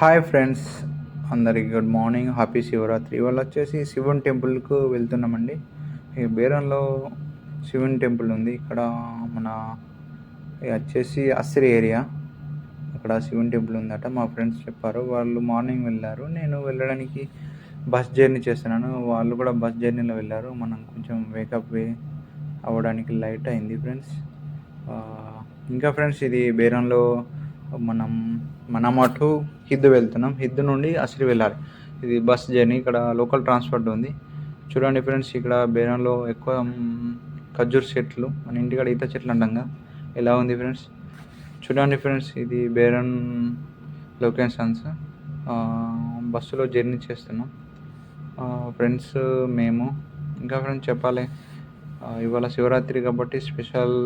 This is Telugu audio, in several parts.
హాయ్ ఫ్రెండ్స్, అందరికి గుడ్ మార్నింగ్. హ్యాపీ శివరాత్రి. ఇవాళ వచ్చేసి శివుని టెంపుల్కు వెళ్తున్నామండి. ఈ బేరంలో శివుని టెంపుల్ ఉంది. ఇక్కడ మన ఇది వచ్చేసి అస్సిరి ఏరియా. అక్కడ శివుని టెంపుల్ ఉందట. మా ఫ్రెండ్స్ చెప్పారు. వాళ్ళు మార్నింగ్ వెళ్ళారు. నేను వెళ్ళడానికి బస్ జర్నీ చేస్తున్నాను. వాళ్ళు కూడా బస్ జర్నీలో వెళ్ళారు. మనం కొంచెం వేకప్ అవ్వడానికి లైట్ అయింది ఫ్రెండ్స్. ఇంకా ఫ్రెండ్స్, ఇది బేరంలో మనం అటు హిద్దు వెళ్తున్నాం. హిద్దు నుండి అసిరి వెళ్ళాలి. ఇది బస్ జర్నీ. ఇక్కడ లోకల్ ట్రాన్స్పోర్ట్ ఉంది. చూడండి ఫ్రెండ్స్, ఇక్కడ బేరంలో ఎక్కువ ఖర్జూర్ చెట్లు, మన ఇంటికాడ ఈత చెట్లు అంటాంగా, ఎలా ఉంది ఫ్రెండ్స్. చూడండి ఫ్రెండ్స్, ఇది బేరన్ లొకేషన్స్. బస్సులో జర్నీ చేస్తున్నాం ఫ్రెండ్స్ మేము. ఇంకా ఫ్రెండ్స్ చెప్పాలి, ఇవాళ శివరాత్రి కాబట్టి స్పెషల్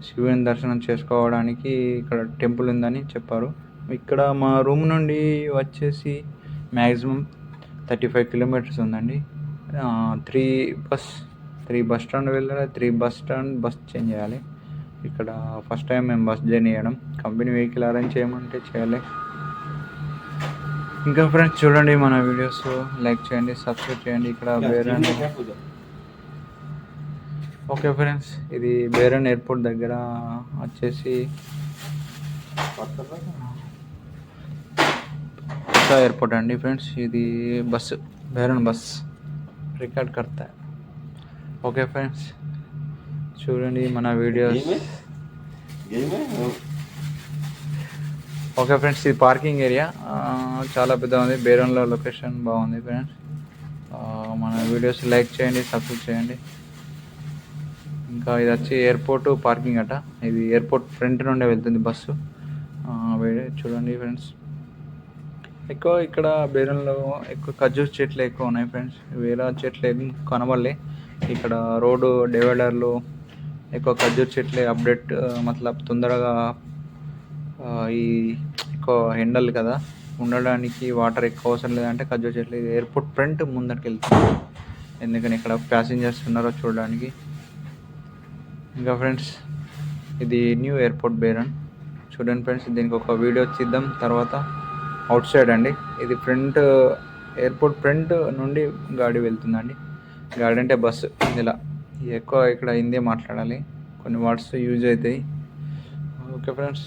శివుని దర్శనం చేసుకోవడానికి ఇక్కడ టెంపుల్ ఉందని చెప్పారు. ఇక్కడ మా రూమ్ నుండి వచ్చేసి మ్యాక్సిమం 35 కిలోమీటర్స్ ఉందండి. 3 బస్ స్టాండ్ వెళ్ళాలి, 3 బస్ స్టాండ్ బస్ చేంజ్ చేయాలి. ఇక్కడ ఫస్ట్ టైం మేము బస్ జర్నీ చేయడం. కంపెనీ వెహికల్ అరేంజ్ చేయమంటే చేయాలి. ఇంకా ఫ్రెండ్స్ చూడండి, మన వీడియోస్ లైక్ చేయండి, సబ్స్క్రైబ్ చేయండి. ఇక్కడ బేరన్. ఓకే ఫ్రెండ్స్, ఇది బేరన్ ఎయిర్పోర్ట్ దగ్గర వచ్చేసి కొత్త ఎయిర్పోర్ట్ అండి ఫ్రెండ్స్. ఇది బస్సు, బేరన్ బస్ రికార్డ్ కడతా. ఓకే ఫ్రెండ్స్, చూడండి మన వీడియోస్. ఓకే ఫ్రెండ్స్, ఇది పార్కింగ్ ఏరియా. చాలా పెద్ద ఉంది. బేరన్లో లొకేషన్ బాగుంది ఫ్రెండ్స్. మన వీడియోస్ లైక్ చేయండి, సబ్స్క్రైబ్ చేయండి. ఇంకా ఇది వచ్చి ఎయిర్పోర్ట్ పార్కింగ్ అట. ఇది ఎయిర్పోర్ట్ ఫ్రంట్ నుండే వెళ్తుంది బస్సు. చూడండి ఫ్రెండ్స్, ఎక్కువ ఇక్కడ బేరంలో ఎక్కువ ఖర్జూర్ చెట్లు ఎక్కువ ఉన్నాయి ఫ్రెండ్స్. వేరే చెట్లు ఏం కనబడలే. ఇక్కడ రోడ్డు డివైడర్లు ఎక్కువ ఖర్జూర్ చెట్లే అప్డేట్, మతలబ్ తొందరగా ఈ ఎక్కువ ఎండలు కదా, ఉండడానికి వాటర్ ఎక్కువ అవసరం లేదంటే ఖర్జూర్ చెట్లు. ఇది ఎయిర్పోర్ట్ ఫ్రంట్ ముందరికి వెళ్తుంది, ఎందుకని ఇక్కడ ప్యాసింజర్స్ ఉన్నారో చూడడానికి. ఇంకా ఫ్రెండ్స్, ఇది న్యూ ఎయిర్పోర్ట్ బేరన్. చూడండి ఫ్రెండ్స్, దీనికి ఒక వీడియో తీద్దాం తర్వాత. అవుట్ సైడ్ అండి ఇది. ఫ్రంట్ ఎయిర్పోర్ట్ ఫ్రంట్ నుండి గాడి వెళ్తుందండి. గాడి అంటే బస్సు. ఇలా ఎక్కువ ఇక్కడ హిందీ మాట్లాడాలి, కొన్ని వర్డ్స్ యూజ్ అవుతాయి. ఓకే ఫ్రెండ్స్,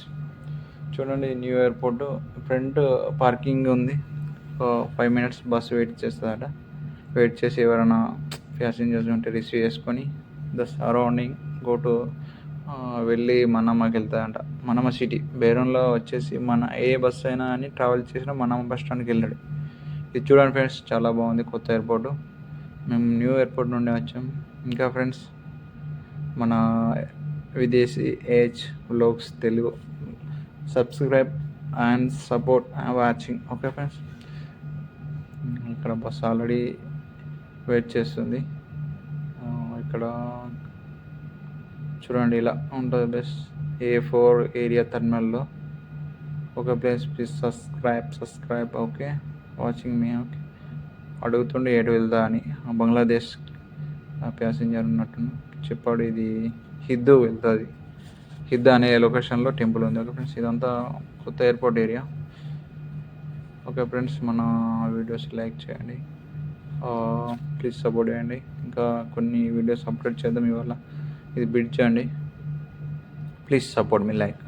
చూడండి న్యూ ఎయిర్పోర్ట్ ఫ్రంట్ పార్కింగ్ ఉంది. 5 మినిట్స్ బస్సు వెయిట్ చేస్తుందట. వెయిట్ చేసి ఎవరైనా ప్యాసింజర్స్ ఉంటే రిసీవ్ చేసుకొని ద సరౌండింగ్ గో టు వెళ్ళి మనమ్మకి వెళ్తాడంట. మనమ్మ సిటీ బేరంలో వచ్చేసి మన ఏ బస్సు అయినా అని ట్రావెల్ చేసినా మనమ్మ బస్ స్టాండ్కి వెళ్ళాడు. ఇది చూడండి ఫ్రెండ్స్, చాలా బాగుంది కొత్త ఎయిర్పోర్టు. మేము న్యూ ఎయిర్పోర్ట్ నుండి వచ్చాం. ఇంకా ఫ్రెండ్స్, మన విదేశీ age vlogs Telugu subscribe and support watching. Okay friends, ఇక్కడ బస్ ఆల్రెడీ వెయిట్ చేస్తుంది. ఇక్కడ చూడండి ఇలా ఉంటుంది బస్. A4 ఏరియా టర్మినల్లో. Okay please subscribe. Okay, watching me. Okay, అడుగుతుండే ఎటు వెళ్దా అని. బంగ్లాదేశ్ ప్యాసింజర్ ఉన్నట్టు చెప్పాడు. ఇది హిద్దు వెళ్తుంది. హిద్దు అనే లొకేషన్లో టెంపుల్ ఉంది. ఓకే ఫ్రెండ్స్, ఇదంతా కొత్త ఎయిర్పోర్ట్ ఏరియా. ఓకే ఫ్రెండ్స్, మన వీడియోస్ లైక్ చేయండి, ప్లీజ్ సపోర్ట్ చేయండి. ఇంకా కొన్ని వీడియోస్ అప్లోడ్ చేద్దాం ఇవాళ. ఇది బిడ్ చేయండి, ప్లీజ్ సపోర్ట్ మీ లైక్.